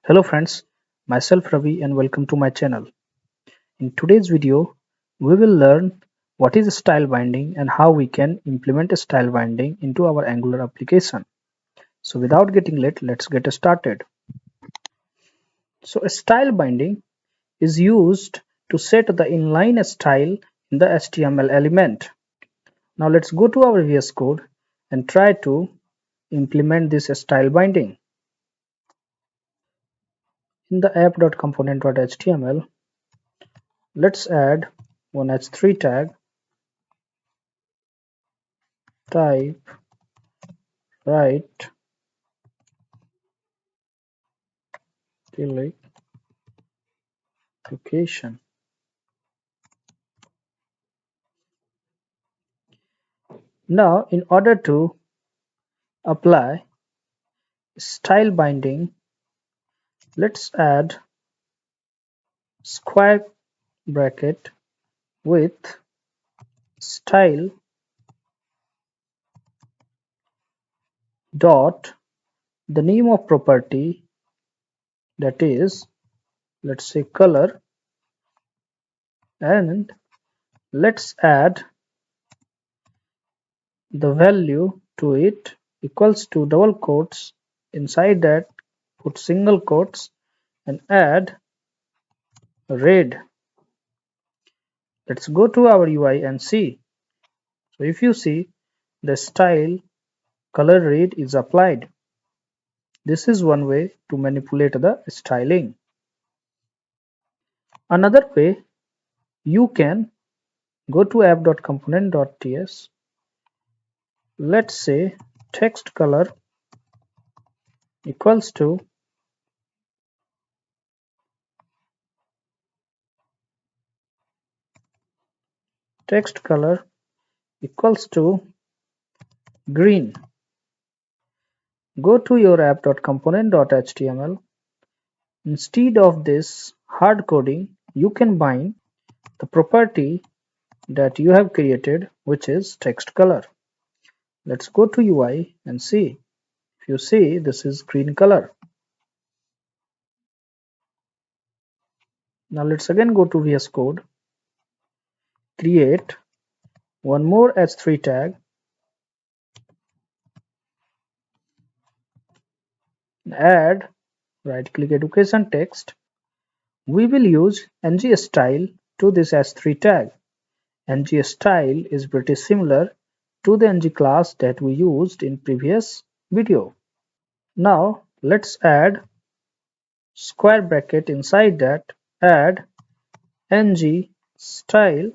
Hello friends, myself Ravi and welcome to my channel. In today's video, we will learn what is style binding and how we can implement a style binding into our Angular application. So without getting late, let's get started. So a style binding is used to set the inline style in the HTML element. Now let's go to our VS Code and try to implement this style binding. In the app.component.html, let's add one h3 tag, type right click location. Now in order to apply style binding, let's add square bracket with style dot the name of property, that is, let's say color, and let's add the value to it equals to double quotes. Inside that, put single quotes and add red. Let's go to our UI and see. So if you see, the style color red is applied. This is one way to manipulate the styling. Another way, you can go to app.component.ts. Let's say text color equals to green. Go to your app.component.html. Instead of this hard coding, you can bind the property that you have created, which is text color. Let's go to UI and see. If you see, this is green color. Now let's again go to VS Code, create one more h3 tag, add right click education text. We will use ngstyle to this h3 tag. ngstyle is pretty similar to the ng class that we used in previous video. Now let's add square bracket, inside that add ngstyle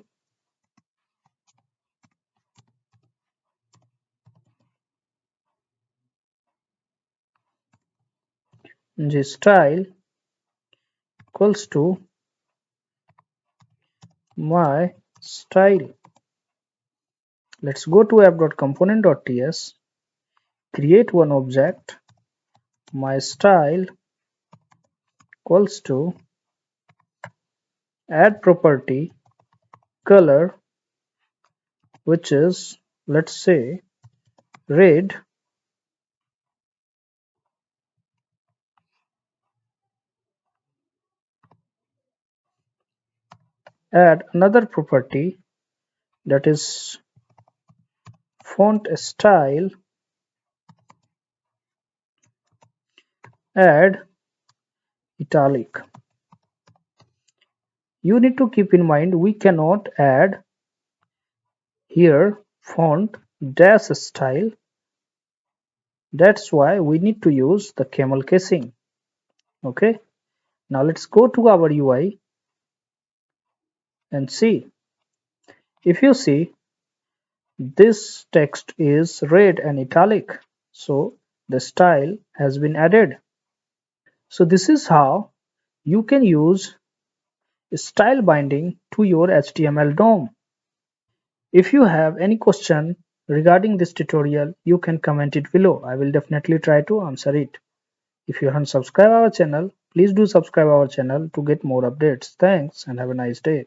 equals to my style. Let's go to app.component.ts, create one object, my style equals to add property color, which is, let's say, red, add another property, that is font style, add italic. You need to keep in mind we cannot add here font dash style. That's why we need to use the camel casing. Okay, now let's go to our UI and see. If you see, this text is red and italic, so the style has been added. So this is how you can use style binding to your HTML DOM. If you have any question regarding this tutorial, you can comment it below. I will definitely try to answer it. If you haven't subscribed our channel, please do subscribe our channel to get more updates. Thanks and have a nice day.